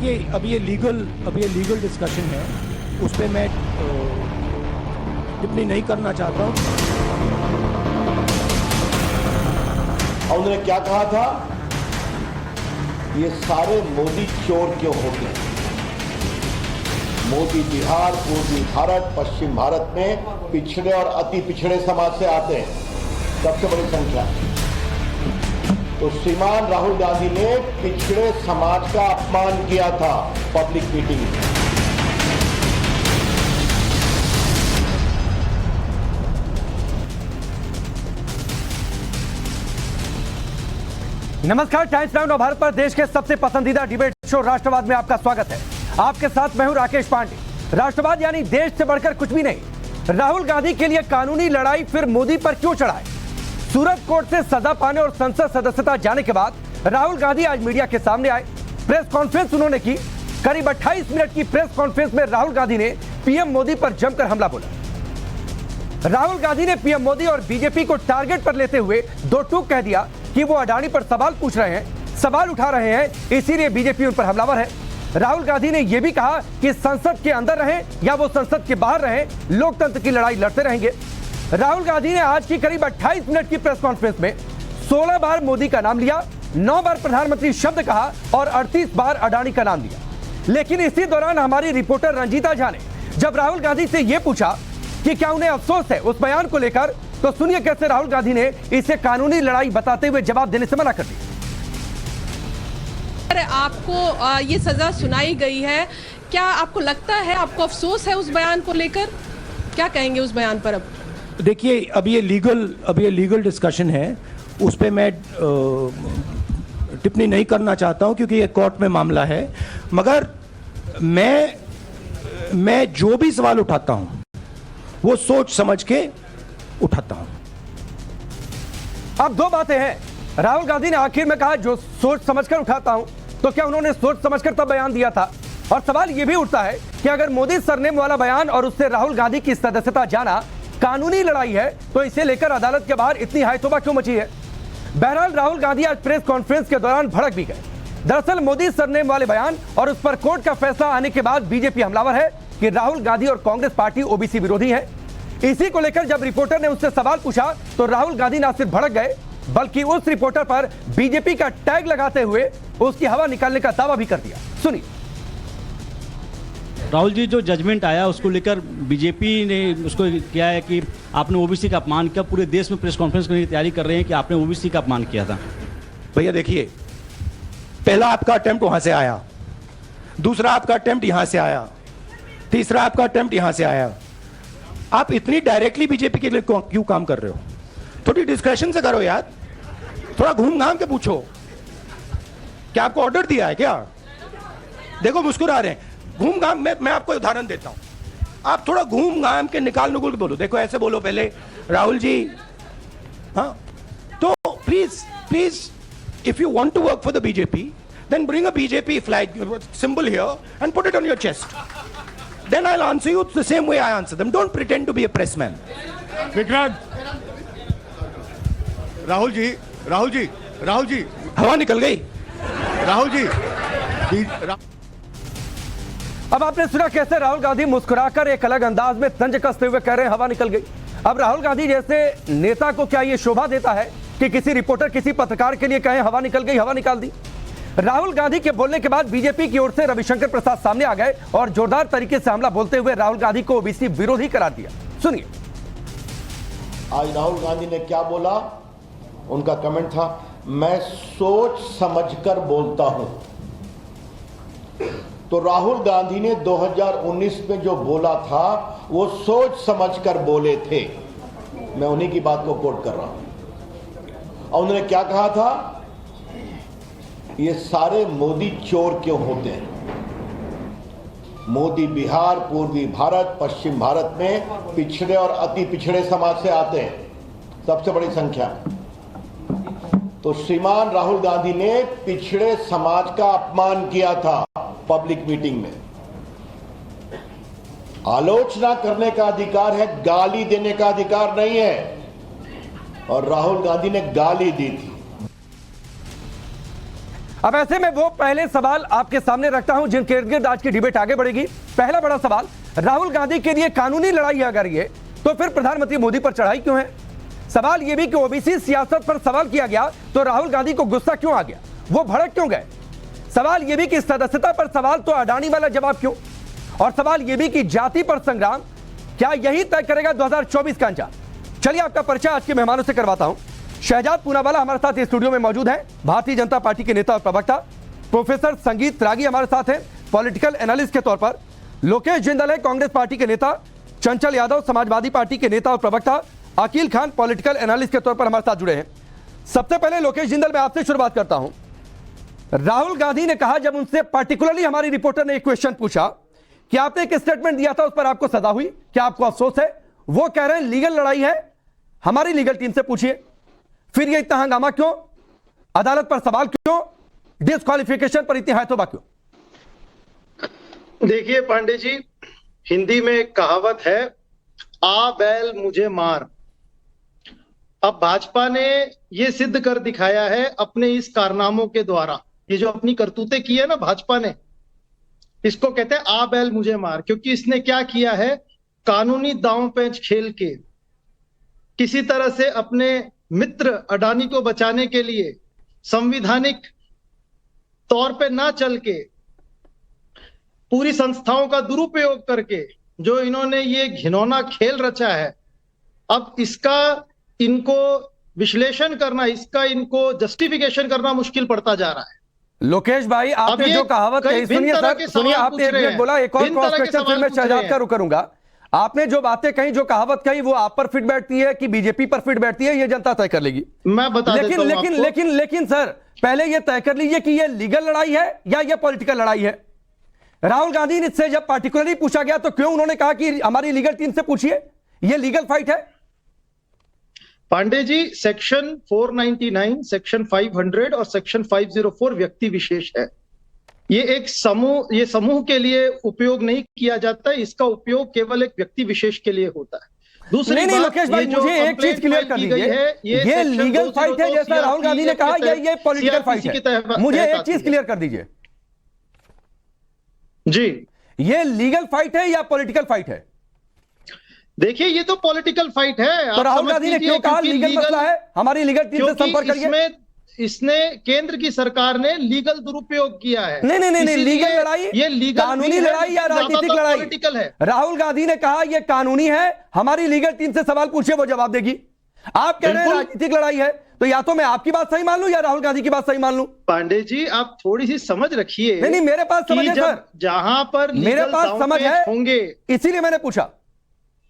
देखिए अब ये लीगल डिस्कशन है, उस पर मैं टिप्पणी नहीं करना चाहता हूँ। उन्होंने क्या कहा था, ये सारे मोदी चोर क्यों होते हैं। मोदी बिहार, पूर्वी भारत, पश्चिम भारत में पिछड़े और अति पिछड़े समाज से आते हैं, सबसे बड़ी संख्या। तो श्रीमान राहुल गांधी ने पिछड़े समाज का अपमान किया था पब्लिक मीटिंग में। नमस्कार, टाइम्स नाउ नव भारत पर देश के सबसे पसंदीदा डिबेट शो राष्ट्रवाद में आपका स्वागत है। आपके साथ मैं हूं राकेश पांडे। राष्ट्रवाद यानी देश से बढ़कर कुछ भी नहीं। राहुल गांधी के लिए कानूनी लड़ाई फिर मोदी पर क्यों चढ़ाए? सूरत कोर्ट से सजा पाने और संसद सदस्यता जाने के बाद राहुल गांधी आज मीडिया के सामने आए। प्रेस कॉन्फ्रेंस उन्होंने की। करीब 28 मिनट की प्रेस कॉन्फ्रेंस में राहुल गांधी ने पीएम मोदी पर जमकर हमला बोला। राहुल गांधी ने पीएम मोदी और बीजेपी को टारगेट पर लेते हुए दो टूक कह दिया कि वो अडानी पर सवाल पूछ रहे हैं, सवाल उठा रहे हैं, इसीलिए बीजेपी उन पर हमलावर है। राहुल गांधी ने यह भी कहा कि संसद के अंदर रहें या वो संसद के बाहर रहें, लोकतंत्र की लड़ाई लड़ते रहेंगे। राहुल गांधी ने आज की करीब 28 मिनट की प्रेस कॉन्फ्रेंस में 16 बार मोदी का नाम लिया, 9 बार प्रधानमंत्री शब्द कहा और 38 बार अडानी का नाम लिया। लेकिन इसी दौरान हमारी रिपोर्टर रंजीता झा ने जब राहुल गांधी से यह पूछा कि क्या उन्हें अफसोस है उस बयान को लेकर, तो सुनिए कैसे राहुल गांधी ने इसे कानूनी लड़ाई बताते हुए जवाब देने से मना कर दिया। आपको ये सजा सुनाई गई है, क्या आपको लगता है, आपको अफसोस है उस बयान को लेकर? क्या कहेंगे उस बयान पर? अब देखिए अब ये लीगल डिस्कशन है, उस पर मैं टिप्पणी नहीं करना चाहता हूं क्योंकि ये कोर्ट में मामला है। मगर मैं जो भी सवाल उठाता हूं वो सोच समझ के उठाता हूं। अब दो बातें हैं। राहुल गांधी ने आखिर में कहा जो सोच समझकर उठाता हूं, तो क्या उन्होंने सोच समझकर तब बयान दिया था? और सवाल यह भी उठता है कि अगर मोदी सरनेम वाला बयान और उससे राहुल गांधी की सदस्यता जाना कानूनी लड़ाई है, तो इसे लेकर अदालत के बाहर इतनी हायतोबा क्यों मची है? बहरहाल राहुल गांधी आज प्रेस कॉन्फ्रेंस के दौरान भड़क भी गए। दरअसल मोदी सरनेम वाले बयान और उस पर कोर्ट का फैसला आने के बाद बीजेपी हमलावर है कि राहुल गांधी और कांग्रेस पार्टी ओबीसी विरोधी है। इसी को लेकर जब रिपोर्टर ने उससे सवाल पूछा तो राहुल गांधी ना सिर्फ भड़क गए बल्कि उस रिपोर्टर पर बीजेपी का टैग लगाते हुए उसकी हवा निकालने का दावा भी कर दिया। सुनिए। राहुल जी, जो जजमेंट आया उसको लेकर बीजेपी ने उसको किया है कि आपने ओबीसी का अपमान किया। पूरे देश में प्रेस कॉन्फ्रेंस करने की तैयारी कर रहे हैं कि आपने ओबीसी का अपमान किया था। भैया देखिए, पहला आपका अटेम्प्ट वहां से आया, दूसरा आपका अटेम्प्ट यहां से आया, तीसरा आपका अटेम्प्ट यहां से आया। आप इतनी डायरेक्टली बीजेपी के लिए क्यों काम कर रहे हो? थोड़ी डिस्कशन से करो यार, थोड़ा घूम घाम के पूछो। क्या आपको ऑर्डर दिया है क्या? देखो मुस्कुरा रहे हैं। घूम घाम, मैं आपको उदाहरण देता हूं, आप थोड़ा घूम घाम के निकाल नुकुल के बोलो। देखो ऐसे बोलो पहले, राहुल जी, हाँ तो please if you want to work for the BJP then bring a BJP flag symbol here and put it on your chest. Then I'll answer you the same way I answer them. Don't pretend to be a pressman. Vikrant, Rahul ji, हवा निकल गई। राहुल जी, अब आपने सुना कैसे राहुल गांधी मुस्कुराकर एक अलग अंदाज में तंज कसते हुए कह रहे हैं हवा निकल गई। अब राहुल गांधी जैसे नेता को क्या यह शोभा देता है कि किसी रिपोर्टर, किसी पत्रकार के लिए कहें हवा निकल गई, हवा निकाल दी? राहुल गांधी के बोलने के बाद बीजेपी की ओर से रविशंकर प्रसाद सामने आ गए और जोरदार तरीके से हमला बोलते हुए राहुल गांधी को ओबीसी विरोधी करार दिया। सुनिए। आज राहुल गांधी ने क्या बोला? उनका कमेंट था, मैं सोच समझकर बोलता हूं। तो राहुल गांधी ने 2019 में जो बोला था वो सोच समझकर बोले थे। मैं उन्हीं की बात को कोट कर रहा हूं। और उन्होंने क्या कहा था, ये सारे मोदी चोर क्यों होते हैं। मोदी बिहार, पूर्वी भारत, पश्चिम भारत में पिछड़े और अति पिछड़े समाज से आते हैं, सबसे बड़ी संख्या। तो श्रीमान राहुल गांधी ने पिछड़े समाज का अपमान किया था पब्लिक मीटिंग में। आलोचना करने का अधिकार है, गाली देने का अधिकार नहीं है। और राहुल गांधी ने गाली दी थी। अब ऐसे में वो पहले सवाल आपके सामने रखता हूं जिनके इर्द गिर्द आज की डिबेट आगे बढ़ेगी। पहला बड़ा सवाल, राहुल गांधी के लिए कानूनी लड़ाई अगर ये, तो फिर प्रधानमंत्री मोदी पर चढ़ाई क्यों है? सवाल यह भी कि ओबीसी सियासत पर सवाल किया गया तो राहुल गांधी को गुस्सा क्यों आ गया, वो भड़क क्यों गए? सवाल यह भी कि सदस्यता पर सवाल तो अडानी वाला जवाब क्यों? और सवाल यह भी कि जाति पर संग्राम क्या यही तय करेगा 2024 का अंजाम? चलिए आपका परिचय आज के मेहमानों से करवाता हूं। शहजाद पूनावाला हमारे साथ इस स्टूडियो में मौजूद हैं, भारतीय जनता पार्टी के नेता और प्रवक्ता। प्रोफेसर संगीत त्यागी हमारे साथ हैं, पॉलिटिकल एनालिस्ट के तौर पर। लोकेश जिंदल है, कांग्रेस पार्टी के नेता। चंचल यादव समाजवादी पार्टी के नेता और प्रवक्ता। अकील खान पॉलिटिकल एनालिस्ट के तौर पर हमारे साथ जुड़े हैं। सबसे पहले लोकेश जिंदल, मैं आपसे शुरुआत करता हूं। राहुल गांधी ने कहा, जब उनसे पार्टिकुलरली हमारी रिपोर्टर ने एक क्वेश्चन पूछा कि आपने एक स्टेटमेंट दिया था उस पर आपको सजा हुई, क्या आपको अफसोस है? वो कह रहे हैं लीगल लड़ाई है, हमारी लीगल टीम से पूछिए। फिर ये इतना हंगामा क्यों? अदालत पर सवाल क्यों? डिस्क्वालिफिकेशन पर इतनी हाथों क्यों? देखिए पांडे जी, हिंदी में एक कहावत है, आ बैल मुझे मार। अब भाजपा ने यह सिद्ध कर दिखाया है अपने इस कारनामों के द्वारा, ये जो अपनी करतूतें की है ना भाजपा ने, इसको कहते हैं आ बैल मुझे मार। क्योंकि इसने क्या किया है, कानूनी दांव पेंच खेल के किसी तरह से अपने मित्र अडानी को बचाने के लिए संवैधानिक तौर पे ना चल के पूरी संस्थाओं का दुरुपयोग करके जो इन्होंने ये घिनौना खेल रचा है, अब इसका इनको विश्लेषण करना, इसका इनको जस्टिफिकेशन करना मुश्किल पड़ता जा रहा है। लोकेश भाई, आपने जो कहावत कही, सुनिए सर, सुनिए, आपने एक मिनट बोला, एक और क्रॉस क्वेश्चन फिर मैं शहजाद का रुख करूंगा। आपने जो बातें कही, जो कहावत कही, वो आप पर फिट बैठती है कि बीजेपी पर फिट बैठती है, ये जनता तय कर लेगी। मैं बता देता हूं आपको। लेकिन सर, पहले ये तय कर लीजिए कि ये लीगल लड़ाई है या ये पॉलिटिकल लड़ाई है। राहुल गांधी से जब पार्टिकुलरली पूछा गया तो क्यों उन्होंने कहा कि हमारी लीगल टीम से पूछिए, ये लीगल फाइट है? पांडे जी, सेक्शन 499, सेक्शन 500 और सेक्शन 504 व्यक्ति विशेष है। ये एक समूह, ये समूह के लिए उपयोग नहीं किया जाता है, इसका उपयोग केवल एक व्यक्ति विशेष के लिए होता है। दूसरी नहीं, लोकेश भाई, मुझे एक चीज क्लियर कर दीजिए, ये लीगल फाइट है जैसा राहुल गांधी ने कहा, ये पॉलिटिकल फाइट है? मुझे एक चीज क्लियर कर दीजिए जी, ये लीगल फाइट है या पॉलिटिकल फाइट है? देखिए, ये तो पॉलिटिकल फाइट है। तो राहुल गांधी ने क्यों कहा लीगल मसला है, हमारी लीगल टीम से संपर्क करिए? इसने केंद्र की सरकार ने लीगल दुरुपयोग किया है। नहीं, लीगल लड़ाई, ये लीगल कानूनी लड़ाई या राजनीतिक लड़ाई? पॉलिटिकल है। राहुल गांधी ने कहा ये कानूनी है, हमारी लीगल टीम से सवाल पूछिए, वो जवाब देगी। आप कह रहे हैं राजनीतिक लड़ाई है, तो या तो मैं आपकी बात सही मान लूं या राहुल गांधी की बात सही मान लूं। पांडे जी, आप थोड़ी सी समझ रखिए। नहीं, मेरे पास समझ है सर, जहां पर मेरे पास समझ है होंगे, इसीलिए मैंने पूछा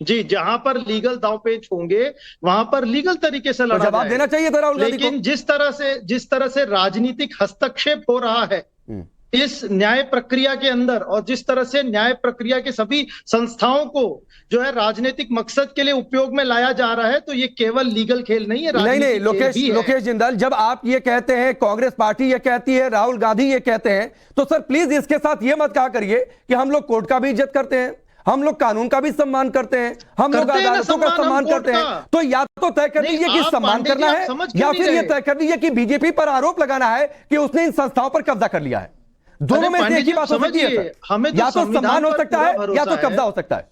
जी। जहां पर लीगल दांवपेच होंगे वहां पर लीगल तरीके से लड़ा जवाब देना चाहिए था राहुल गांधी को। लेकिन जिस तरह से राजनीतिक हस्तक्षेप हो रहा है इस न्याय प्रक्रिया के अंदर, और जिस तरह से न्याय प्रक्रिया के सभी संस्थाओं को जो है राजनीतिक मकसद के लिए उपयोग में लाया जा रहा है, तो ये केवल लीगल खेल नहीं है, नहीं, लोकेश जिंदल, जब आप ये कहते हैं, कांग्रेस पार्टी ये कहती है, राहुल गांधी ये कहते हैं, तो सर प्लीज इसके साथ ये मत कहा करिए कि हम लोग कोर्ट का भी इज्जत करते हैं, हम लोग कानून का भी सम्मान करते हैं, हम लोग अदालतों का सम्मान करते हैं। तो या तो तय कर लीजिए कि सम्मान करना है, या फिर ये तय कर लीजिए कि बीजेपी पर आरोप लगाना है कि उसने इन संस्थाओं पर कब्जा कर लिया है। दोनों में से एक ही बात हो सकती है सर, या तो सम्मान हो सकता है या तो कब्जा हो सकता है।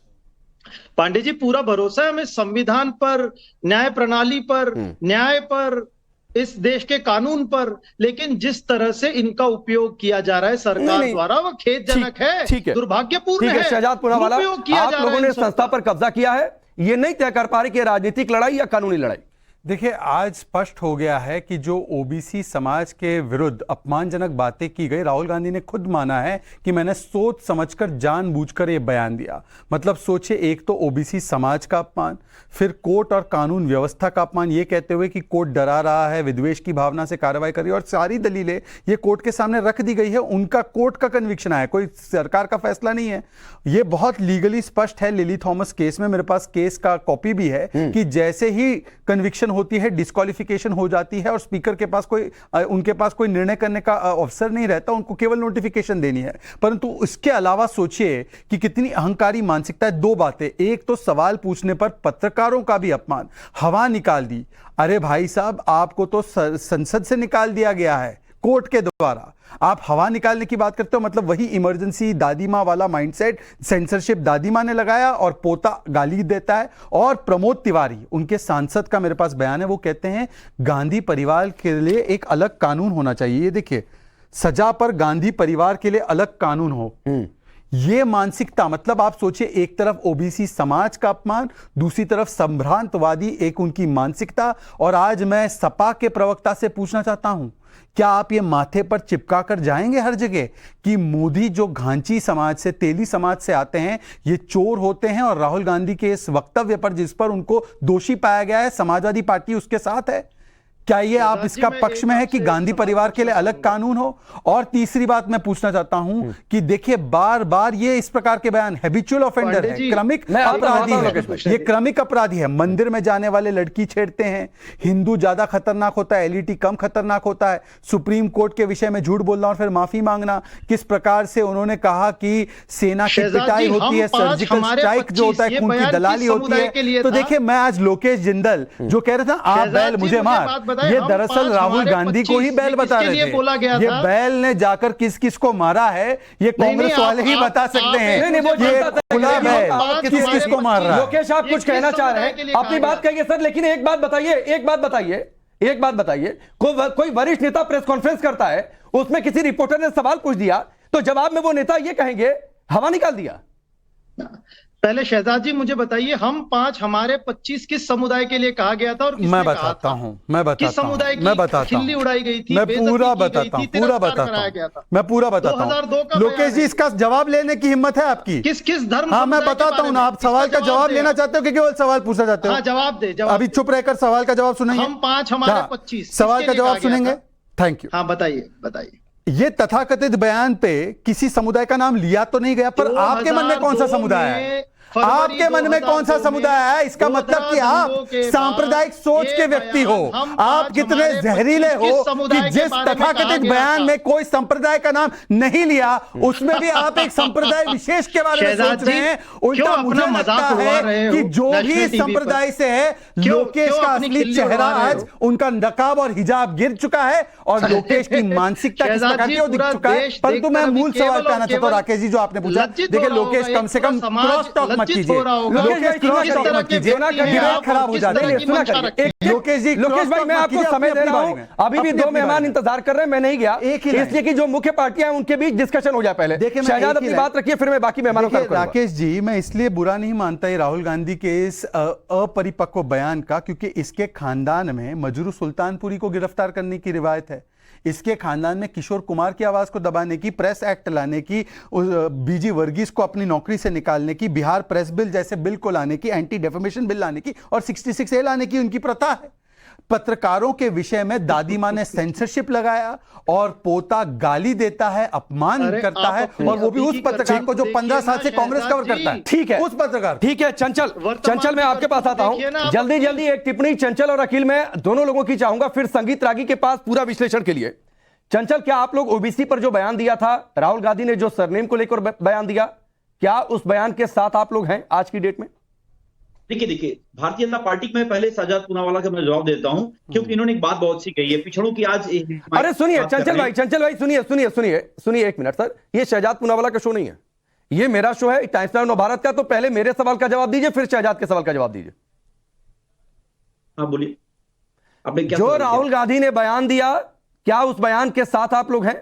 पांडे जी, पूरा भरोसा है हमें संविधान पर, न्याय प्रणाली पर, न्याय पर, इस देश के कानून पर, लेकिन जिस तरह से इनका उपयोग किया जा रहा है सरकार द्वारा, वो खेदजनक है, दुर्भाग्यपूर्ण है। शहजाद पूनावाला, आप लोगों ने संस्था पर कब्जा किया है, ये नहीं तय कर पा रहे कि राजनीतिक लड़ाई या कानूनी लड़ाई। देखिए, आज स्पष्ट हो गया है कि जो ओबीसी समाज के विरुद्ध अपमानजनक बातें की गई, राहुल गांधी ने खुद माना है कि मैंने सोच समझकर जानबूझकर ये बयान दिया। मतलब सोचे, एक तो ओबीसी समाज का अपमान, फिर कोर्ट और कानून व्यवस्था का अपमान, ये कहते हुए कि कोर्ट डरा रहा है, विद्वेष की भावना से कार्रवाई कर रही है, और सारी दलीलें ये कोर्ट के सामने रख दी गई है। उनका कोर्ट का कन्विक्शन है, कोई सरकार का फैसला नहीं है। ये बहुत लीगली स्पष्ट है। लिली थॉमस केस में मेरे पास केस का कॉपी भी है कि जैसे ही कन्विक्शन होती है, डिस्क्वालिफिकेशन हो जाती है, और स्पीकर के पास उनके पास कोई निर्णय करने का अवसर नहीं रहता, उनको केवल नोटिफिकेशन देनी है। परंतु उसके अलावा सोचिए कि कितनी अहंकारी मानसिकता है। दो बातें, एक तो सवाल पूछने पर पत्रकारों का भी अपमान, हवा निकाल दी। अरे भाई साहब, आपको तो संसद से निकाल दिया गया है कोर्ट के द्वारा। आप हवा निकालने की बात करते हो, मतलब वही इमरजेंसी दादी माँ वाला माइंडसेट, सेंसरशिप दादी माँ ने लगाया और पोता गाली देता है। और प्रमोद तिवारी, उनके सांसद का मेरे पास बयान है, वो कहते हैं गांधी परिवार के लिए एक अलग कानून होना चाहिए। ये देखिए, सजा पर गांधी परिवार के लिए अलग कानून हो। ये मानसिकता, मतलब आप सोचिए, एक तरफ ओबीसी समाज का अपमान, दूसरी तरफ संभ्रांतवादी एक उनकी मानसिकता। और आज मैं सपा के प्रवक्ता से पूछना चाहता हूं, क्या आप ये माथे पर चिपका कर जाएंगे हर जगह कि मोदी जो घांची समाज से, तेली समाज से आते हैं, ये चोर होते हैं, और राहुल गांधी के इस वक्तव्य पर, जिस पर उनको दोषी पाया गया है, समाजवादी पार्टी उसके साथ है? क्या ये आप इसका पक्ष में है कि गांधी परिवार के लिए अलग कानून हो? और तीसरी बात मैं पूछना चाहता हूं कि देखिए, बार बार ये इस प्रकार के बयान हैबिचुअल ऑफेंडर है, क्रमिक अपराधी है, ये क्रमिक अपराधी है। मंदिर में जाने वाले लड़की छेड़ते हैं, हिंदू ज्यादा खतरनाक होता है, एलईटी कम खतरनाक होता है, सुप्रीम कोर्ट के विषय में झूठ बोलना और फिर माफी मांगना। किस प्रकार से उन्होंने कहा कि सेना की पिटाई होती है, सर्जिकल स्ट्राइक जो होता है, खून की दलाली होती है। तो देखिए, मैं आज लोकेश जिंदल जो कह रहा था आप बैल मुझे मार, ये दरअसल राहुल गांधी को ही बैल बता रहे थे। ये बैल ने जाकर किस किस को मारा है, ये कांग्रेस वाले ही बता सकते हैं। ये खुला बैल किस किस को मार रहा है। लोकेश, आप कुछ कहना चाह रहे हैं, अपनी बात कहिए सर, लेकिन एक बात बताइए, कोई वरिष्ठ नेता प्रेस कॉन्फ्रेंस करता है, उसमें किसी रिपोर्टर ने सवाल पूछ दिया, तो जवाब में वो नेता ये कहेंगे हवा निकाल दिया। पहले शहजाद जी मुझे बताइए, हम 5 हमारे 25 किस समुदाय के लिए कहा गया था और मैं बताता हूं, किस समुदाय की खिल्ली उड़ाई गई थी, मैं पूरा बताता हूं, मैं पूरा बताता हूं। 2002 का लोकेश जी, इसका जवाब लेने की हिम्मत है आपकी? किस धर्म? हाँ, मैं बताता हूं ना, आप सवाल का जवाब लेना चाहते हो कि केवल सवाल पूछना चाहते हो? हाँ, जवाब दे। अभी चुप रहकर सवाल का जवाब सुनेंगे। हम 5 हमारे 25 सवाल का जवाब सुनेंगे। Thank you. हाँ, बताइए। ये तथाकथित बयान पे किसी समुदाय का नाम लिया तो नहीं गया, पर आपके मन में कौन सा समुदाय है? आपके मन में कौन सा समुदाय है? इसका मतलब कि आप सांप्रदायिक सोच के व्यक्ति हो। आप कितने जहरीले हो कि जिस तथाकथित बयान में कोई संप्रदाय का नाम नहीं लिया, उसमें भी आप एक संप्रदाय विशेष के बारे में सोच रहे हैं। उल्टा मुझे लगता है कि जो भी संप्रदाय से है, लोकेश का असली चेहरा आज, उनका नकाब और हिजाब गिर चुका है और लोकेश की मानसिकता किस प्रकार की दिख चुका है। परंतु मैं मूल सवाल कहना चाहता हूं, राकेश जी, जो आपने पूछा, देखिए लोकेश, कम से कम क्रॉस टॉक खराब हो जाता है। लोकेश भाई, मैं आपको समय दे रहा हूं, अभी भी 2 मेहमान इंतजार कर रहे हैं, मैं नहीं गया, इसलिए कि जो मुख्य पार्टियां हैं उनके बीच डिस्कशन हो जाए। पहले देखिए, शहजाद अपनी बात रखिए, फिर मैं बाकी मेहमानों का। राकेश जी, मैं इसलिए बुरा नहीं मानता ये राहुल गांधी के इस अपरिपक्व बयान का, क्योंकि इसके खानदान में मजरू सुल्तानपुरी को गिरफ्तार करने की रिवायत है। इसके खानदान में किशोर कुमार की आवाज को दबाने की, प्रेस एक्ट लाने की, बीजी वर्गीस को अपनी नौकरी से निकालने की, बिहार प्रेस बिल जैसे बिल को लाने की, एंटी डेफेमेशन बिल लाने की और 66A लाने की उनकी प्रथा है। पत्रकारों के विषय में दादी माँ ने सेंसरशिप लगाया और पोता गाली देता है, अपमान करता है, और वो भी उस पत्रकार को जो 15 साल से कांग्रेस कवर करता है। ठीक है, उस पत्रकार। ठीक है, चंचल मैं आपके पास आता हूं। जल्दी एक टिप्पणी चंचल और अखिल, में दोनों लोगों की चाहूंगा, फिर संगीत रागी के पास पूरा विश्लेषण के लिए। चंचल, क्या आप लोग ओबीसी पर जो बयान दिया था, राहुल गांधी ने जो सरनेम को लेकर बयान दिया, क्या उस बयान के साथ आप लोग हैं आज की डेट में? देखिए, भारतीय जनता पार्टी में पहले सजाद पूनावाला का मैं जवाब देता हूं, क्योंकि इन्होंने एक बात बहुत सी कही है, पिछड़ों की आज। अरे सुनिए चंचल भाई, सुनिए 1 मिनट सर, ये शहजाद पूनावाला का शो नहीं है, ये मेरा शो है, टाइम्स नाउ नवभारत का। तो पहले मेरे सवाल का जवाब दीजिए, फिर शहजाद के सवाल का जवाब दीजिए। हाँ, बोलिए, आपने क्या जो राहुल गांधी ने बयान दिया, क्या उस बयान के साथ आप लोग हैं?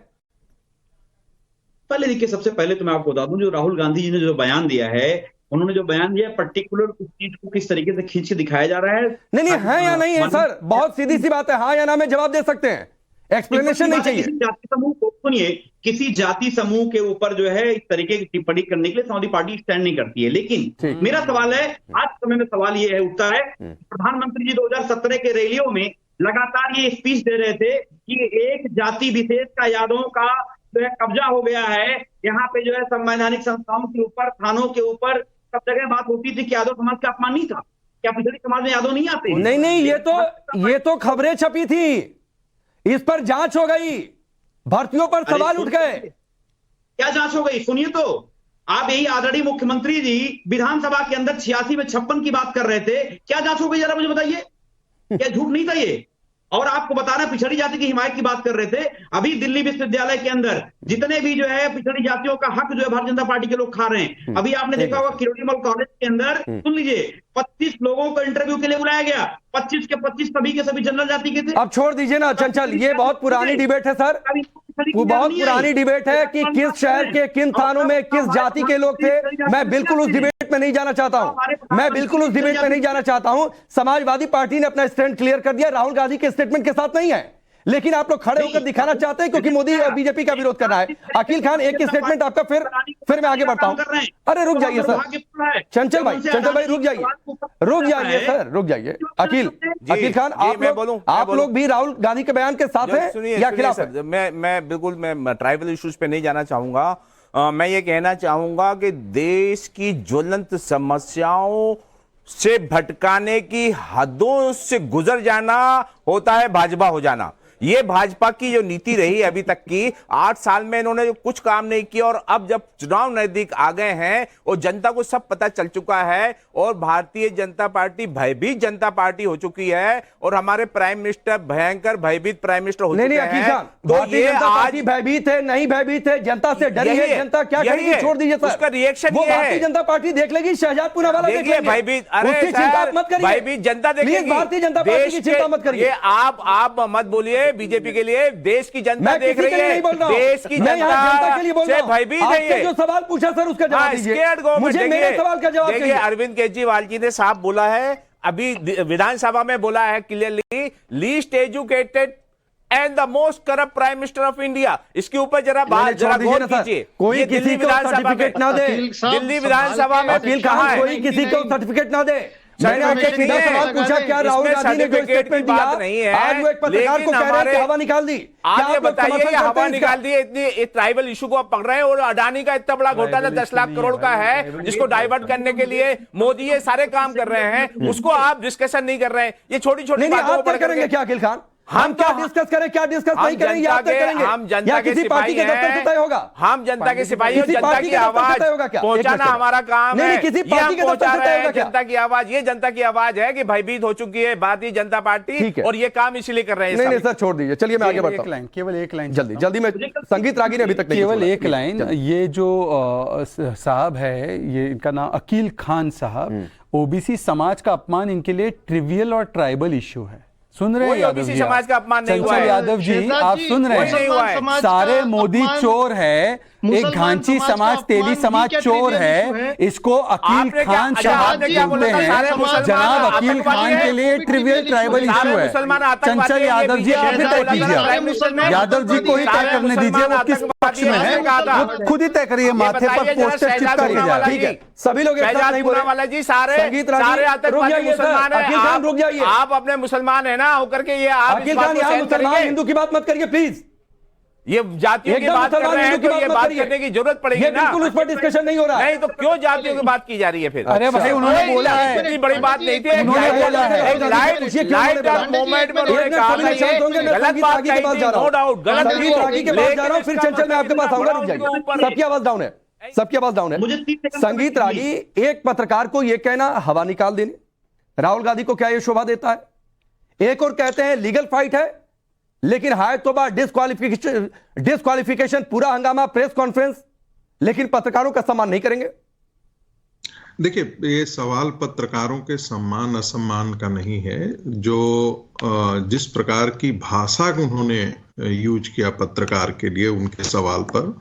पहले देखिए, सबसे पहले तो मैं आपको बता दूं, जो राहुल गांधी जी ने जो बयान दिया है, उन्होंने जो बयान दिया पर्टिकुलर उस चीज को किस तरीके से खींच के दिखाया जा रहा है। नहीं है या नहीं है सर, बहुत सीधी सी बात है, हाँ या ना में जवाब दे सकते हैं, एक्सप्लेनेशन नहीं चाहिए। किसी जाति समूह को सुनिए, किसी जाति समूह के ऊपर जो है इस तरीके की टिप्पणी करने के लिए समाजवादी पार्टी स्टैंड नहीं करती है। लेकिन मेरा सवाल है, आज समय में सवाल ये है उठता है, प्रधानमंत्री जी 2017 के रैलियों में लगातार ये स्पीच दे रहे थे कि एक जाति विशेष का यादवों का जो है कब्जा हो गया है, यहाँ पे जो है संवैधानिक संस्थाओं के ऊपर, थानों के ऊपर सब जगह बात होती थी कि यादव समाज का अपमान नहीं था। क्या पिछड़ी समाज में यादव नहीं आते? नहीं, ये तो खबरें छपी थी, इस पर जांच हो गई, भर्तियों पर सवाल उठ गए। क्या जांच हो गई? सुनिए तो, आप यही आदरणीय मुख्यमंत्री जी विधानसभा के अंदर 86 में 56 की बात कर रहे थे, क्या जांच हो गई जरा मुझे बताइए? क्या झूठ नहीं था ये? और आपको बताना, पिछड़ी जाति की हिमायत की बात कर रहे थे, अभी दिल्ली विश्वविद्यालय के अंदर जितने भी जो है पिछड़ी जातियों का हक जो है भारतीय जनता पार्टी के लोग खा रहे हैं। अभी आपने देखा होगा किरोड़ीमल कॉलेज के अंदर, सुन लीजिए, 25 लोगों को इंटरव्यू के लिए बुलाया गया, 25 के 25 सभी के सभी जनरल जाति के थे। अब छोड़ दीजिए ना चंचल, ये बहुत पुरानी डिबेट है सर, वो बहुत पुरानी डिबेट है कि किस शहर के किन थानों में किस जाति के लोग थे। मैं बिल्कुल उस डिबेट में नहीं जाना चाहता हूं, मैं बिल्कुल उस डिबेट में नहीं जाना चाहता हूं। समाजवादी पार्टी ने अपना स्टैंड क्लियर कर दिया, राहुल गांधी के स्टेटमेंट के साथ नहीं है, लेकिन आप लोग खड़े होकर दिखाना चाहते हैं क्योंकि मोदी और बीजेपी का विरोध कर रहा है। अकील खान, एक स्टेटमेंट आपका, फिर मैं आगे बढ़ता हूं। अरे रुक जाइए सर, चंचल भाई रुक जाइए सर, रुक जाइए। अकील खान, आप लोग भी राहुल गांधी के बयान के साथ हैं या खिलाफ हैं? मैं ट्राइबल इश्यूज पे नहीं जाना चाहूंगा। मैं ये कहना चाहूंगा कि देश की ज्वलंत समस्याओं से भटकाने की हदों से गुजर जाना होता है भाजपा हो जाना। ये भाजपा की जो नीति रही अभी तक की, 8 साल में इन्होंने जो कुछ काम नहीं किया, और अब जब चुनाव नजदीक आ गए हैं और जनता को सब पता चल चुका है और भारतीय जनता पार्टी भयभीत जनता पार्टी हो चुकी है और हमारे प्राइम मिनिस्टर भयंकर भयभीत प्राइम मिनिस्टर हो चुके हैं। तो ये आज भयभीत है, नहीं भयभीत है, जनता से डरी है, जनता क्या करेगी? छोड़ दीजिए सर, उसका रिएक्शन वो भारतीय जनता पार्टी देख लेगी, शहजाद पूनावाला देख लेंगे। भयभीत, उसकी चिंता मत करिए, भयभीत जनता देखेगी, भारतीय जनता पार्टी की चिंता मत करिए। आप मत बोलिए बीजेपी के लिए, देश की जनता देख रही है, देश की जनता के लिए बोल रहा हूं। भयभीत है। जो सवाल पूछा सर उसका जवाब दीजिए, मुझे मेरे सवाल का जवाब देखिए। अरविंद केजरीवाल जी ने साफ बोला है, अभी विधानसभा में बोला है clearly, least educated and the most corrupt prime minister of India. इसके ऊपर जरा गौर कीजिए। कोई किसी को सर्टिफिकेट ना दे, दिल्ली विधानसभा में अकील खान कोई किसी को सर्टिफिकेट ना दे। मैंने आपसे सीधा सवाल पूछा, क्या राहुल गांधी ने जो स्टेटमेंट दिया, आज वो एक पत्रकार को कह रहे हैं कि हवा निकाल दी। आप ये बताइए, हवा निकाल दी, इतनी ट्राइबल इशू को आप पकड़ रहे हैं, और अडानी का इतना बड़ा घोटाला 10 लाख करोड़ का है जिसको डाइवर्ट करने के लिए मोदी ये सारे काम कर रहे हैं, उसको आप डिस्कशन नहीं कर रहे हैं। ये छोटी छोटी बातों को करेंगे क्या अकील खान? हम क्या डिस्कस करें, क्या डिस्कस नहीं करेंगे, आप तय करेंगे। हम जनता के किसी पार्टी के दफ्तर से तय होगा? हम जनता के सिपाही हैं, जनता की आवाज पहुंचाना हमारा काम है। किसी पार्टी के दफ्तर से तय होगा क्या? जनता की आवाज, ये जनता की आवाज है कि भयभीत हो चुकी है भारतीय जनता पार्टी, और ये काम इसीलिए कर रहे हैं। नहीं सर, छोड़ दीजिए, चलिए मैं आगे बढ़ता हूं। केवल एक लाइन जल्दी में, संगीत रागी ने अभी तक केवल एक लाइन। ये जो साहब है, ये इनका नाम अकील खान साहब, ओबीसी समाज का अपमान इनके लिए ट्रिवियल और ट्राइबल इशू है। सुन रहे हैं यादव जी? समाज का अपमान नहीं हुआ है। यादव जी, आप सुन रहे हैं? सारे मोदी चोर है, एक घांची समाज, तेली समाज चोर है, इसको अकील खान साहब बोलते हैं। जनाब अकील खान के लिए ट्रिवियल ट्राइबल इशू है। चंचल यादव जी, आप भी तय कीजिए, यादव जी को ही तय करने दीजिए, वो किस पक्ष में है वो खुद ही तय करिए, माथे पर पोस्टर चिपका दीजिए। ठीक है, सभी लोग एक साथ नहीं बोले वाला जी, सारे आतंकवादी मुसलमान हैं। रुक जाइए, आप अपने मुसलमान है ना होकर के, ये आप अकील खान यहाँ मुसलमान हिंदू की बात मत करिए प्लीज। ये जातियों की बात कर रहे हैं तो ये बात करने की जरूरत पड़ेगी ना। बिल्कुल उस पर डिस्कशन नहीं हो रहा है। नहीं तो क्यों जातियों की बात की जा रही है फिर? अरे भाई उन्होंने बोला है, इतनी बड़ी बात नहीं थी। उन्होंने बोला है, लाइट का मोमेंट में उन्होंने कहा था ये गलत बात कही थी, नो डाउट गलत संगीत रागी के पास जा रहा हूं, फिर चंचल मैं आपके पास आऊंगा। रुक जाइए, सबकी आवाज डाउन है, सबकी आवाज डाउन है। संगीत रागी, एक पत्रकार को यह कहना हवा निकाल देने, राहुल गांधी को क्या यह शोभा देता है? एक और कहते हैं लीगल फाइट है, लेकिन हाय तौबा, डिस्क्वालिफिकेशन, पूरा हंगामा, प्रेस कॉन्फ्रेंस, लेकिन पत्रकारों का सम्मान नहीं करेंगे। देखिए, ये सवाल पत्रकारों के सम्मान असम्मान का नहीं है। जो जिस प्रकार की भाषा उन्होंने यूज किया पत्रकार के लिए उनके सवाल पर,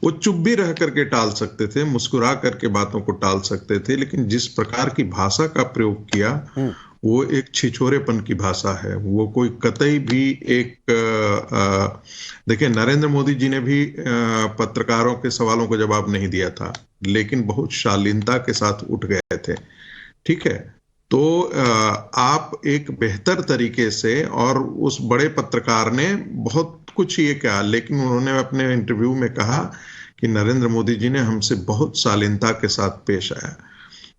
वो चुप भी रह करके टाल सकते थे, मुस्कुरा करके बातों को टाल सकते थे, लेकिन जिस प्रकार की भाषा का प्रयोग किया वो एक छिछोरेपन की भाषा है। वो कोई कतई भी एक देखिए, नरेंद्र मोदी जी ने भी पत्रकारों के सवालों को जवाब नहीं दिया था, लेकिन बहुत शालीनता के साथ उठ गए थे। ठीक है, तो आप एक बेहतर तरीके से, और उस बड़े पत्रकार ने बहुत कुछ ये कहा, लेकिन उन्होंने अपने इंटरव्यू में कहा कि नरेंद्र मोदी जी ने हमसे बहुत शालीनता के साथ पेश आया।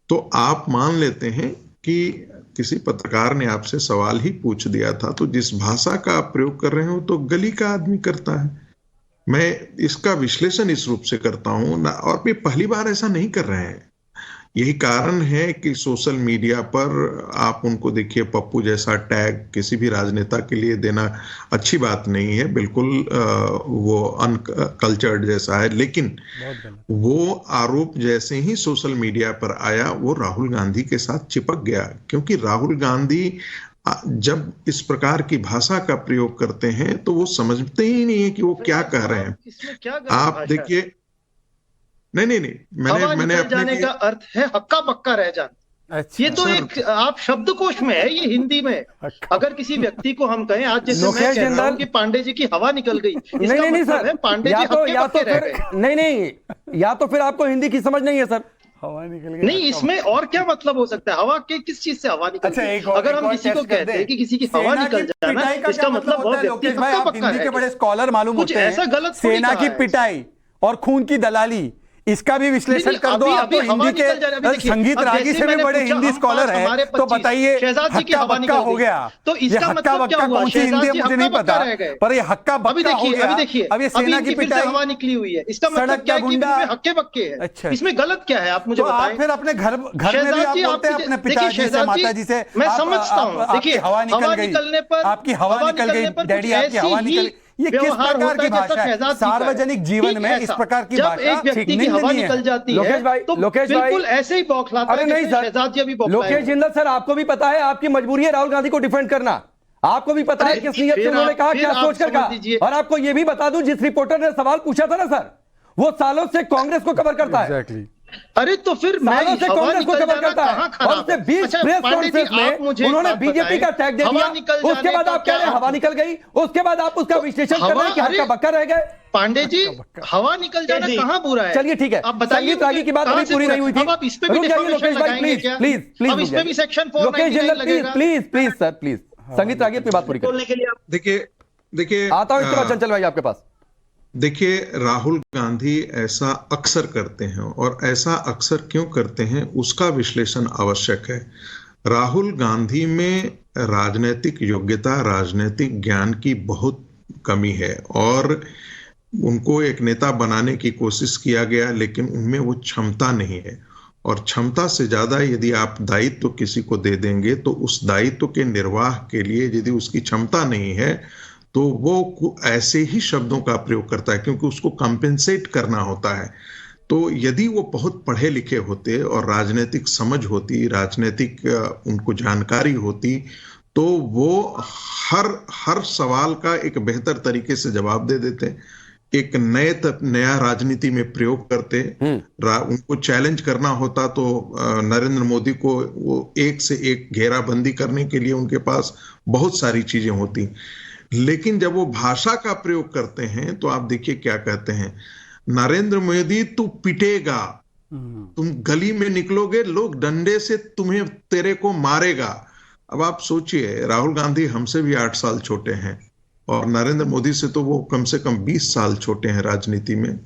तो आप मान लेते हैं कि किसी पत्रकार ने आपसे सवाल ही पूछ दिया था, तो जिस भाषा का आप प्रयोग कर रहे हो तो गली का आदमी करता है। मैं इसका विश्लेषण इस रूप से करता हूं ना, और भी पहली बार ऐसा नहीं कर रहे हैं। यही कारण है कि सोशल मीडिया पर आप उनको देखिए, पप्पू जैसा टैग किसी भी राजनेता के लिए देना अच्छी बात नहीं है, बिल्कुल वो अनकल्चर्ड जैसा है। लेकिन वो आरोप जैसे ही सोशल मीडिया पर आया वो राहुल गांधी के साथ चिपक गया, क्योंकि राहुल गांधी जब इस प्रकार की भाषा का प्रयोग करते हैं तो वो समझते ही नहीं है कि वो क्या कह रहे हैं। इसमें क्या गलत आप भाषा है? देखिए, नहीं, मैंने निकल जाने का अर्थ है हक्का बक्का रह जाना। अच्छा, ये तो एक आप शब्दकोश में है, ये हिंदी में। अगर किसी व्यक्ति को हम कहें, आज जैसे मैं कह रहा हूं कि पांडे जी की हवा निकल गई, इसका नहीं मतलब सर, है पांडे जी या तो हक्के रह फिर गए। नहीं, या तो फिर आपको हिंदी की समझ नहीं है सर। हवा निकल गई। नहीं, इसमें और क्या मतलब हो सकता है? हवा के किस चीज से हवा निकल अच्छा, गई? एक और अगर हम एक किसी और को टेस्ट कर कहते हैं दें। कि किसी की हवा सेना निकल की जाना, पिटाई का इसका क्या मतलब होता वह है? व्यक्ति लोकेश भाई, हक्का आप बक्का हिंदी रह के गया। बड़े स्कॉलर मालूम कुछ होते हैं। ऐसा गलत थोड़ी सेना कहा की है। पिटाई और खून की दलाली, इसका भी विश्लेषण नहीं, कर दो। अभी- आप तो अभी हवा हिंदी निकल जा रही है। अभी के देखिए, संगीत अब रागी जैसे से भी मैंने बड़े पूछा, हिंदी हम स्कॉलर पास हैं, हमारे तो 25, बताइए शहजाद जी की हक्का हवा बक्का निकल हो गई। गया। तो ये इसका हक्का मतलब क्या बक्का हुआ? कौन सी शहजाद हिंदी है जी मुझे हक्का नहीं बक्का पता, रह गए। पर ये हक्का अभी बक्का हो देखिए, गया। अभी देखिए, अब ये अभी सेना इनकी की फिर से पिटाई, हवा निकली हुई है। इसका मतलब सड़क क्या का है कि गुंडा। इसमें हक्के बक्के है। अच्छा, इसमें गलत क्या है? आप मुझे तो आप बताएं। फिर अपने घर में भी शहजाद आप जी, बोलते हैं आप अपने देखिए, पिताजी से, शहजाद जी, माताजी से, मैं आप- समझता हूं। आपकी देखिए, हवा निकल गई, निकलने पर, आपकी हवा निकल गई, निकलने पर डैडी कुछ आपकी हवा ऐसी निकल ही गई। ये किस व्यवहार प्रकार होता की है जैसा भाषा है? शहजाद जी का है। सार्वजनिक जीवन ठीक में इस ऐसा। प्रकार की जब भाषा एक व्यक्ति की निंदनीय हवा है। निकल जाती है, लोकेश भाई, तो लोकेश भाई, बिल्कुल ऐसे ही बौखलाता अरे है नहीं जैसे सर, शहजाद जी अभी बौखलाए लोकेश हुए। जिंदल सर, आपको भी पता है, आपकी मजबूरी है राहुल गांधी को डिफेंड करना। आपको भी पता है अरे किस नीयत से फिर उन्होंने आप- कहा, फिर क्या आप सोचकर समझ कहा। लीजिए। और आपको ये भी बता दूं, जिस रिपोर्टर ने सवाल पूछा था ना सर, वो सालों से कांग्रेस को कवर करता है। एग्जैक्टली। अरे तो फिर मैं सालों से हवा कांग्रेस को निकल कवर जाना करता कहाँ है। खराब और उससे है? 20 अच्छा, प्रेस पांडे जी, कॉन्फ्रेंस आप में मुझे एक उन्होंने बात बीजेपी बताएं, का टैग दे हवा दिया। निकल उसके जाने बाद का आप कह रहे हैं क्या हवा अर्थ? निकल गई, उसके बाद आप उसका विश्लेषण कर रहे हैं कि हवा- हक्का अरे- बक्का रह गए। पांडे जी, हवा निकल जाना जी। कहाँ बुरा है? चलिए ठीक है, आप बताइए संगीत रागी मुझे, की बात कहाँ अभी से पूरी बुरा नहीं हुई है? थी। अब आप इस पे भी रुक जाइए defamation लोकेश भाई, लगाएंगे प्लीज क्या? प्लीज प्लीज अब इस पे भी सेक्शन 499 लोकेश जिंदल, प्लीज लगेगा। Please please sir, please. संगीत रागी अपनी बात पूरी करिए। बोलने के लिए आप देखिए आता हूं इसके बाद चंचल भाई आपके पास। देखिए, राहुल गांधी ऐसा अक्सर करते हैं, और ऐसा अक्सर क्यों करते हैं उसका विश्लेषण आवश्यक है। राहुल गांधी में राजनीतिक योग्यता, राजनीतिक ज्ञान की बहुत कमी है, और उनको एक नेता बनाने की कोशिश किया गया, लेकिन उनमें वो क्षमता नहीं है। और क्षमता से ज्यादा यदि आप दायित्व किसी को दे देंगे, तो उस दायित्व के निर्वाह के लिए यदि उसकी क्षमता नहीं है, तो वो ऐसे ही शब्दों का प्रयोग करता है, क्योंकि उसको कंपेंसेट करना होता है। तो यदि वो बहुत पढ़े लिखे होते और राजनीतिक समझ होती, राजनीतिक उनको जानकारी होती, तो वो हर सवाल का एक बेहतर तरीके से जवाब दे देते, एक नया राजनीति में प्रयोग करते। उनको चैलेंज करना होता तो नरेंद्र मोदी को वो एक से एक घेराबंदी करने के लिए उनके पास बहुत सारी चीजें होती। लेकिन जब वो भाषा का प्रयोग करते हैं तो आप देखिए क्या कहते हैं, नरेंद्र मोदी तू पिटेगा, तुम गली में निकलोगे, लोग डंडे से तुम्हें तेरे को मारेगा। अब आप सोचिए, राहुल गांधी हमसे भी 8 साल छोटे हैं, और नरेंद्र मोदी से तो वो कम से कम 20 साल छोटे हैं राजनीति में।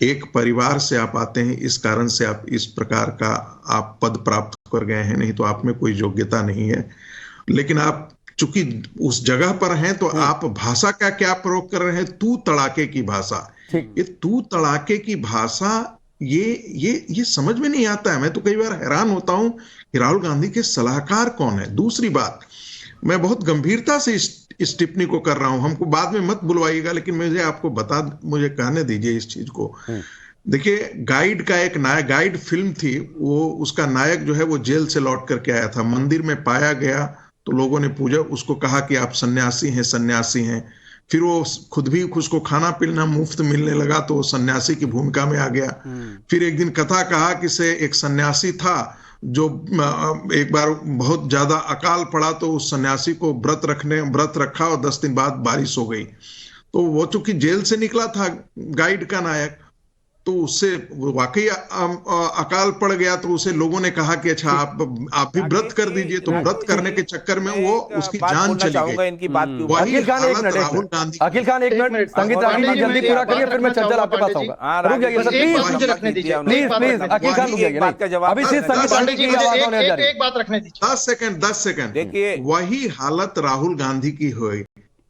एक परिवार से आप आते हैं, इस कारण से आप इस प्रकार का आप पद प्राप्त कर गए हैं, नहीं तो आप में कोई योग्यता नहीं है। लेकिन आप चूंकि उस जगह पर हैं, तो आप भाषा का क्या प्रयोग कर रहे हैं? तू तड़ाके की भाषा। ये तू तड़ाके की भाषा, ये समझ में नहीं आता है। मैं तो कई बार हैरान होता हूं कि राहुल गांधी के सलाहकार कौन है। दूसरी बात, मैं बहुत गंभीरता से इस टिप्पणी को कर रहा हूं, हमको बाद में मत बुलवाइएगा, लेकिन मुझे कहने दीजिए इस चीज को। देखिए, गाइड का एक नायक, गाइड फिल्म थी, वो उसका नायक जो है वो जेल से लौट करके आया था, मंदिर में पाया गया तो लोगों ने पूछा, उसको कहा कि आप सन्यासी हैं, सन्यासी हैं। फिर वो खुद भी उसको खाना पीना मुफ्त मिलने लगा, तो वो सन्यासी की भूमिका में आ गया। फिर एक दिन कथा कहा कि से एक सन्यासी था जो एक बार बहुत ज्यादा अकाल पड़ा, तो उस सन्यासी को व्रत रखा और 10 दिन बाद बारिश हो गई। तो वो चूंकि जेल से निकला था गाइड का नायक, तो उससे वाकई अकाल पड़ गया, तो उसे लोगों ने कहा कि अच्छा आप भी व्रत कर दीजिए। तो व्रत करने के चक्कर में वो उसकी जान चली गई। इनकी बात वही अखिल खान एक हालत मिनट, राहुल गांधी। अखिल खान एक मिनट, संगीत रागी जी जल्दी पूरा करिए, फिर मैं चंचल आपके पास आऊंगा। रुक जाइए सर, प्लीज प्लीज प्लीज, अखिल खान रुक जाइए। अभी सिर्फ संगीत रागी की आवाज होने जा रही है। एक बात रखने दीजिए। 10 सेकंड। देखिए, वही हालत राहुल गांधी की हुई,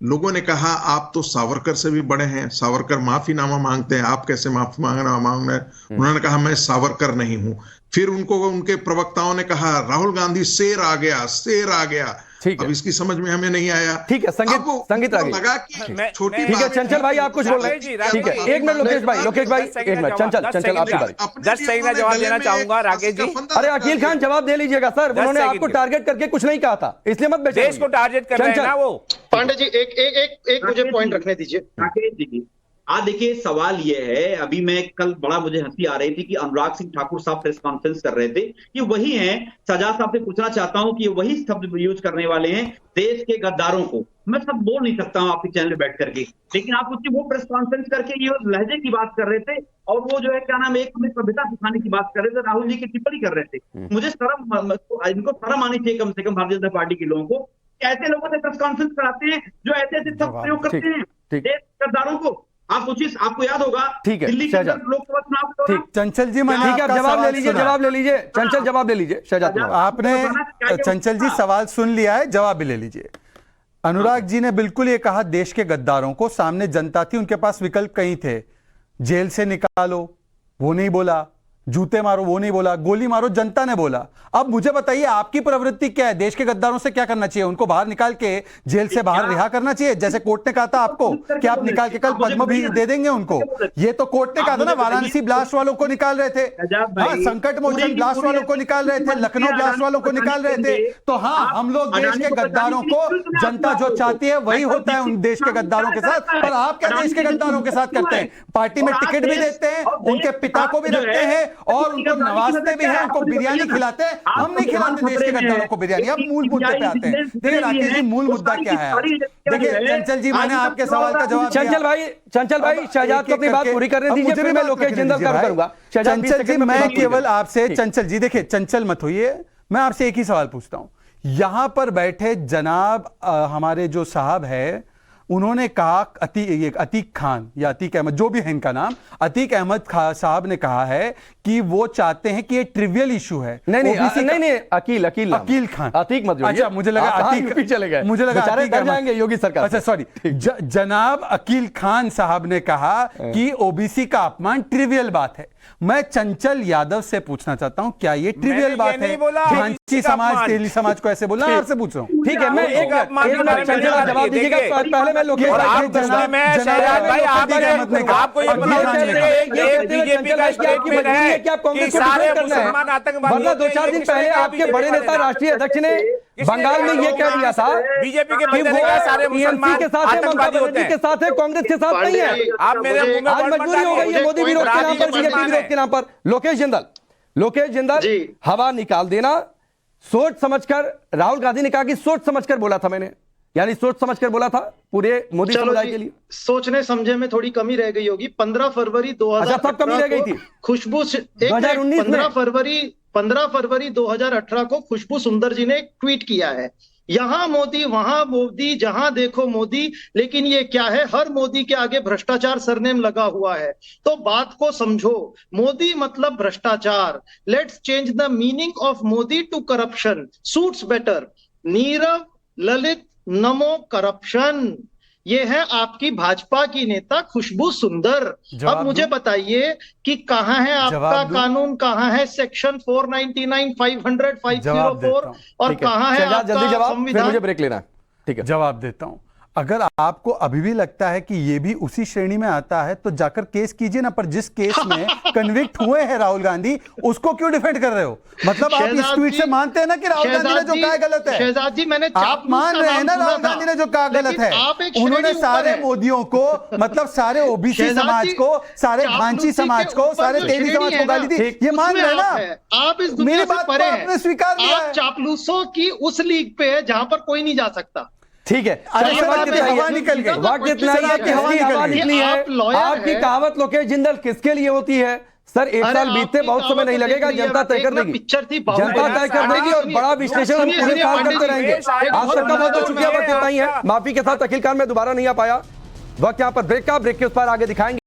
लोगों ने कहा आप तो सावरकर से भी बड़े हैं, सावरकर माफीनामा मांगते हैं, आप कैसे माफी मांग रहे हैं? उन्होंने कहा मैं सावरकर नहीं हूं। फिर उनको उनके प्रवक्ताओं ने कहा राहुल गांधी शेर आ गया, शेर आ गया। अब इसकी समझ में हमें नहीं आया। ठीक है, संगीत लगा कि छोटी ठीक है, चंचल भाई आप कुछ बोल रहे हैं? ठीक है, एक मिनट लोकेश भाई एक मिनट, चंचल आपकी बारी। 10 सेकंड में जवाब देना चाहूंगा राकेश जी। अरे अकील खान जवाब दे लीजिएगा सर, उन्होंने आपको टारगेट करके कुछ नहीं कहा था, इसलिए मत बेचैन देश को टारगेट कर रहे हैं ना वो। पांडे जी एक मुझे पॉइंट रखने दीजिए। राकेश जी आज देखिए सवाल ये है, अभी मैं कल बड़ा मुझे हंसी आ रही थी कि अनुराग सिंह ठाकुर साहब प्रेस कॉन्फ्रेंस कर रहे थे, ये वही हैं। सजाद साहब से पूछना चाहता हूं कि ये वही शब्द यूज करने वाले हैं देश के गद्दारों को। मैं सब बोल नहीं सकता हूं आपके चैनल पे बैठ करके, लेकिन आप उसकी वो प्रेस कॉन्फ्रेंस करके ये लहजे की बात कर रहे थे और वो जो है क्या नाम है एक हमें सभ्यता सिखाने की बात कर रहे थे, राहुल जी की टिप्पणी कर रहे थे। मुझे इनको शर्म आनी चाहिए कम से कम भारतीय जनता पार्टी के लोगों को, ऐसे लोगों से प्रेस कॉन्फ्रेंस कराते हैं जो ऐसे ऐसे शब्द प्रयोग करते हैं देश के गद्दारों को। आप सोचिए, आपको याद होगा ठीक है दिल्ली के लोकसभा चुनाव के दौरान। चंचल जी मैंने ठीक है, आपका जवाब ले लीजिए, सुना। जवाब ले लीजिए चंचल, जवाब ले लीजिए शहजाद। आपने चंचल जी सवाल सुन लिया है, जवाब भी ले लीजिए। अनुराग जी ने बिल्कुल ये कहा देश के गद्दारों को, सामने जनता थी, उनके पास विकल्प कई थे। जेल से निकालो वो नहीं बोला, जूते मारो वो नहीं बोला, गोली मारो जनता ने बोला। अब मुझे बताइए आपकी प्रवृत्ति क्या है? देश के गद्दारों से क्या करना चाहिए? उनको बाहर निकाल के जेल से बाहर रिहा करना चाहिए जैसे कोर्ट ने कहा था आपको कि आप निकाल के कल पद्म भी दे देंगे उनको? ये तो कोर्ट ने कहा था ना, वाराणसी ब्लास्ट वालों को निकाल रहे थे, हाँ, संकट मोचन ब्लास्ट वालों को निकाल रहे थे, लखनऊ ब्लास्ट वालों को निकाल रहे थे। तो हाँ, हम लोग देश के गद्दारों को, जनता जो चाहती है वही होता है उन देश के गद्दारों के साथ। पर आप क्या देश के गद्दारों के साथ करते हैं? पार्टी में टिकट भी देते हैं, उनके पिता को भी रखते हैं और उनको नवाजते भी हैं, उनको बिरयानी खिलाते हैं। हम नहीं खिलाते देश के गद्दारों को बिरयानी। अब मूल मुद्दे पे आते हैं। देखिए राकेश जी, मूल मुद्दा क्या है? देखिए चंचल जी, मैंने आपके सवाल का जवाब दिया। चंचल भाई शहजाद को अपनी बात पूरी करने दीजिए, फिर मैं लोकेश जिंदल का करूंगा। चंचल जी, मैं केवल आपसे, चंचल जी देखिए, चंचल मत होइए, मैं आपसे एक ही सवाल पूछता हूं। यहां पर बैठे जनाब हमारे जो साहब है, उन्होंने कहा अतीक खान या अतीक अहमद, जो भी है इनका नाम, अतीक अहमद साहब ने कहा है कि वो चाहते हैं कि ये ट्रिवियल इशू है। नहीं अकील खान, अतीक मत जोड़िए। अच्छा, मुझे लगा अतीक चले गए, मुझे लगा डर जाएंगे योगी सरकार। अच्छा सॉरी, जनाब अकील खान साहब ने कहा कि ओबीसी का अपमान ट्रिवियल बात है। मैं चंचल यादव से पूछना चाहता हूं, क्या ये ट्रिवियल बात है? भांची समाज, तेली समाज को ऐसे बोलना, आपसे पूछ रहा हूं। ठीक है, मैं एक मिनट चंचल जवाब दीजिएगा, पहले मैं लोकेश भाई वरना 2-4 दिन पहले आपके बड़े नेता राष्ट्रीय अध्यक्ष ने बंगाल में ये कह दिया था बीजेपी के सारे मुसलमान के साथ है, ममता बनर्जी के साथ है, कांग्रेस के साथ नहीं है। आप मेरे आज मजबूरी हो गई है मोदी विरोध के नाम पर, बीजेपी विरोध के नाम पर। लोकेश जिंदल हवा निकाल देना सोच समझकर। राहुल गांधी ने कहा कि सोच समझकर बोला था मैंने, यानी सोच समझकर बोला था पूरे मोदी समुदाय के लिए। सोचने समझे में थोड़ी कमी रह गई होगी। 15 फरवरी 2018 सब कमी रह गई थी। खुशबू 15 फरवरी 2018 को खुशबू सुंदर जी ने एक ट्वीट किया है, यहां मोदी वहां मोदी, जहां देखो मोदी, लेकिन ये क्या है, हर मोदी के आगे भ्रष्टाचार सरनेम लगा हुआ है। तो बात को समझो, मोदी मतलब भ्रष्टाचार। Let's change the meaning of Modi to corruption, suits better. Nirav Lalit NaMo corruption, ये है आपकी भाजपा की नेता खुशबू सुंदर। अब मुझे बताइए कि कहां है आपका कानून, कहां है सेक्शन 499, 500, 504 और कहां है आपका संविधान? मुझे ब्रेक लेना है, ठीक है, जवाब देता हूं। अगर आपको अभी भी लगता है कि ये भी उसी श्रेणी में आता है तो जाकर केस कीजिए ना, पर जिस केस में कन्विक्ट हुए हैं राहुल गांधी, उसको क्यों डिफेंड कर रहे हो? मतलब आप इस ट्वीट से मानते हैं ना कि राहुल गांधी ने जो कहा गलत है? शहजाद जी, मैंने आप मान रहे हैं ना राहुल गांधी ने जो कहा गलत है? उन्होंने सारे मोदियों को, मतलब सारे ओबीसी समाज को, सारे भांची समाज को, सारे तेली समाज को गाली दी, ये मान रहे हैं ना? आप इस दुनिया से परे हैं, आपने स्वीकार किया है। आप चापलूसों की उस लीग पे है जहां पर कोई नहीं जा सकता। ठीक है, हवा निकल गई, वक्त इतना ही है कि हवा निकली है। आपकी कहावत लोकेश जिंदल किसके लिए होती है? सर, एक साल बीतते बहुत समय नहीं लगेगा, जनता तय कर देगी, जनता तय कर देगी और बड़ा विश्लेषण हम पूरे साल करते रहेंगे। आप सबका बहुत बहुत शुक्रिया। वक्त इतना ही है, माफी के साथ अखिल खान में दोबारा नहीं आ पाया। वक्त यहाँ पर ब्रेक का, ब्रेक के उस पर आगे दिखाएंगे।